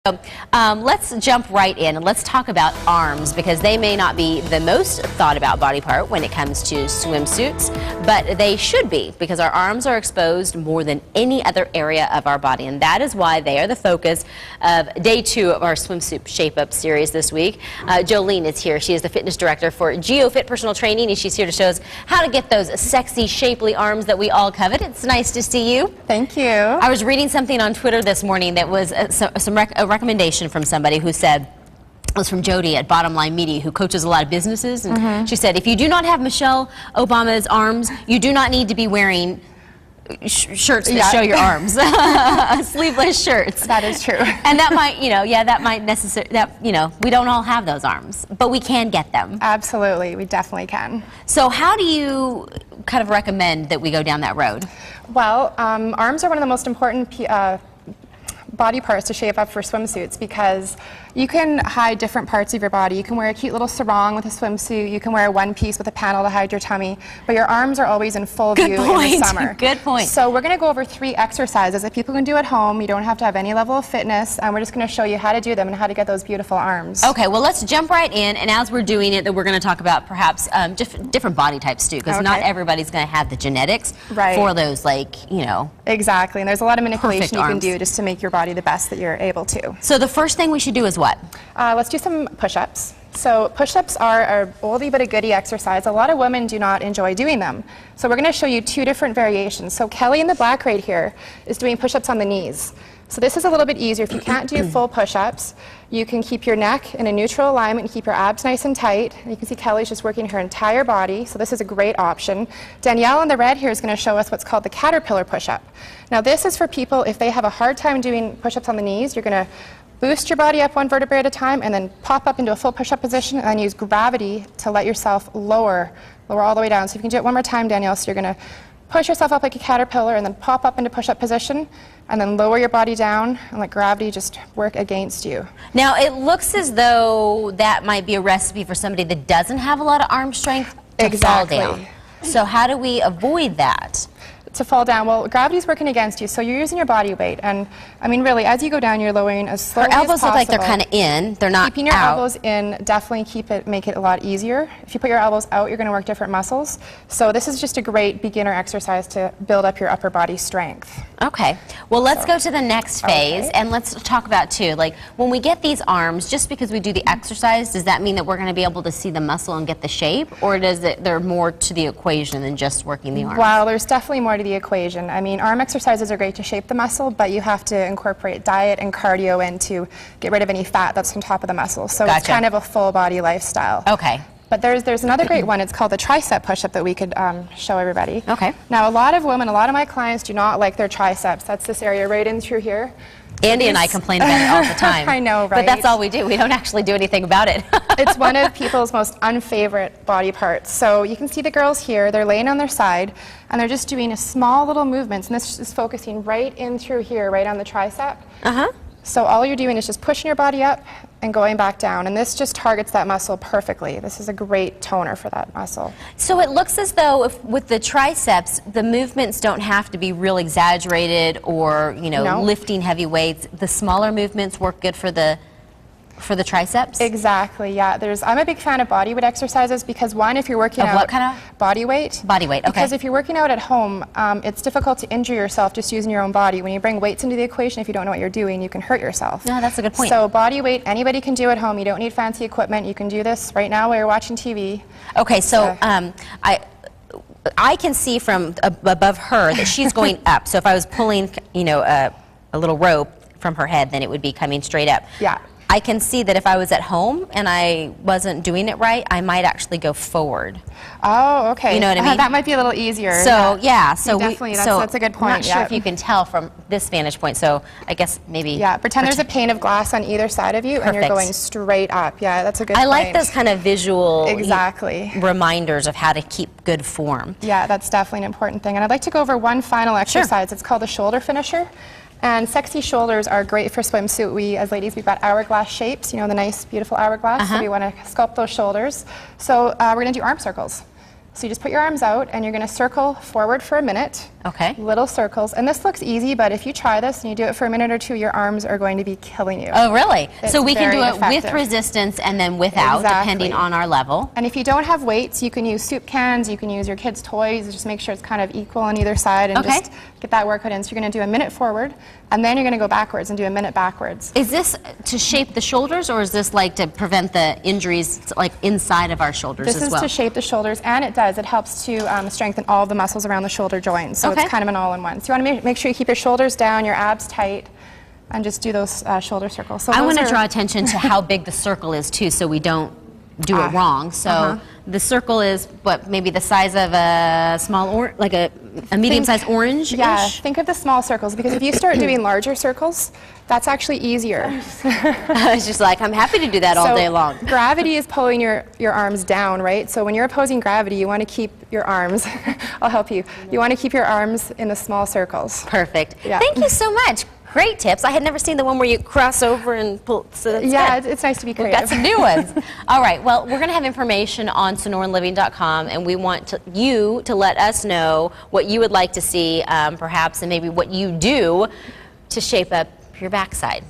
So, let's jump right in and let's talk about arms, because they may not be the most thought about body part when it comes to swimsuits, but they should be, because our arms are exposed more than any other area of our body, and that is why they are the focus of day 2 of our swimsuit shape-up series this week. Jolene is here. She is the fitness director for Geo-Fit Personal Training, and she's here to show us how to get those sexy, shapely arms that we all covet. It's nice to see you. Thank you. I was reading something on Twitter this morning that was a recommendation from somebody who said, it was from Jody at Bottom Line Media, who coaches a lot of businesses, and she said, if you do not have Michelle Obama's arms, you do not need to be wearing shirts that show your arms, sleeveless shirts. That is true. And that might, that might necessarily, we don't all have those arms, but we can get them. Absolutely, we definitely can. So how do you kind of recommend that we go down that road? Well, arms are one of the most important body parts to shape up for swimsuits, because you can hide different parts of your body. You can wear a cute little sarong with a swimsuit. You can wear a one piece with a panel to hide your tummy, but your arms are always in full view in the summer. Good point. So we're going to go over 3 exercises that people can do at home. You don't have to have any level of fitness, and we're just going to show you how to do them and how to get those beautiful arms. Okay, well, let's jump right in, and as we're doing it, we're going to talk about perhaps different body types too, because not everybody's going to have the genetics for those, Exactly, and there's a lot of manipulation you can arms. do just to make your body the best that you're able to. So the first thing we should do is what? Let's do some push-ups. So push-ups are a oldie but a goodie exercise. A lot of women do not enjoy doing them. So we're going to show you 2 different variations. So Kelly in the black right here is doing push-ups on the knees. So this is a little bit easier. If you can't do full push-ups, you can keep your neck in a neutral alignment and keep your abs nice and tight. And you can see Kelly's just working her entire body, so this is a great option. Danielle in the red here is going to show us what's called the caterpillar push-up. Now this is for people if they have a hard time doing push-ups on the knees. You're going to boost your body up 1 vertebrae at a time and then pop up into a full push-up position, and then use gravity to let yourself lower all the way down. So if you can do it one more time, Danielle, so you're going to push yourself up like a caterpillar and then pop up into push-up position, and then lower your body down and let gravity just work against you. Now it looks as though that might be a recipe for somebody that doesn't have a lot of arm strength to fall down. So how do we avoid that? To fall down, well, gravity's working against you, so you're using your body weight, and I mean really, as you go down, you're lowering as slowly as possible. Her elbows look like they're kind of in, they're not out. Keeping your elbows in, definitely make it a lot easier. If you put your elbows out, you're going to work different muscles. So this is just a great beginner exercise to build up your upper body strength. Okay, well, let's go to the next phase, and let's talk about too, like when we get these arms, just because we do the exercise, does that mean that we're going to be able to see the muscle and get the shape, or does there more to the equation than just working the arms? Well, there's definitely more to the equation. I mean, arm exercises are great to shape the muscle, but you have to incorporate diet and cardio in to get rid of any fat that's on top of the muscle. So it's kind of a full body lifestyle. Okay. But there's another great one. It's called the tricep push-up that we could show everybody. Okay. Now, a lot of women, a lot of my clients do not like their triceps. That's this area right in through here. Andy and I complain about it all the time. I know, right? But that's all we do. We don't actually do anything about it. It's one of people's most unfavorite body parts. So you can see the girls here, they're laying on their side, and they're just doing a small little movements, and this is focusing right in through here, right on the tricep. So all you're doing is just pushing your body up and going back down, and this just targets that muscle perfectly. This is a great toner for that muscle. So it looks as though with the triceps, the movements don't have to be real exaggerated or, lifting heavy weights. The smaller movements work good for the triceps? Exactly, yeah. I'm a big fan of body weight exercises because, one, if you're working out... What kind of? Body weight. Body weight, okay. Because if you're working out at home, it's difficult to injure yourself just using your own body. When you bring weights into the equation, if you don't know what you're doing, you can hurt yourself. No, that's a good point. So body weight, anybody can do at home. You don't need fancy equipment. You can do this right now while you're watching TV. Okay, so I can see from above her that she's going up. So if I was pulling, a little rope from her head, then it would be coming straight up. Yeah. I can see that if I was at home and I wasn't doing it right, I might actually go forward. Oh, okay. You know what I mean? That might be a little easier. So, yeah. So definitely, that's a good point. I'm not sure if you can tell from this vantage point, so I guess maybe... Yeah, pretend there's a pane of glass on either side of you and you're going straight up. Yeah, that's a good point. I like those kind of visual reminders of how to keep good form. Yeah, that's definitely an important thing. And I'd like to go over one final exercise. It's called the shoulder finisher. And sexy shoulders are great for swimsuit. We, as ladies, we've got hourglass shapes, the nice, beautiful hourglass. So we want to sculpt those shoulders. So we're going to do arm circles. So you just put your arms out, and you're going to circle forward for a minute. Okay. Little circles. And this looks easy, but if you try this and you do it for a minute or two, your arms are going to be killing you. Oh, really? It's so we can do it effective. with resistance and then without, depending on our level. And if you don't have weights, you can use soup cans, you can use your kids' toys, just make sure it's kind of equal on either side and just get that workout in. So you're going to do a minute forward, and then you're going to go backwards and do a minute backwards. Is this to shape the shoulders, or is this like to prevent the injuries like inside of our shoulders as well? This is to shape the shoulders, and it helps to strengthen all the muscles around the shoulder joints. So it's kind of an all-in-one. So you want to make sure you keep your shoulders down, your abs tight, and just do those shoulder circles. So I want to draw attention to how big the circle is too, so we don't do it wrong. So the circle is what, maybe the size of a small like a medium-sized orange-ish? Yeah, think of the small circles, because if you start doing larger circles, that's actually easier. It's just like, I'm happy to do that all day long. Gravity is pulling your arms down, right? So when you're opposing gravity, you want to keep your arms, I'll help you, you want to keep your arms in the small circles. Perfect. Yeah. Thank you so much. Great tips. I had never seen the one where you cross over and pull. So that's good. It's nice to be creative. We've got some new ones. All right. Well, we're going to have information on sonoranliving.com, and we want you to let us know what you would like to see, perhaps, and maybe what you do to shape up your backside.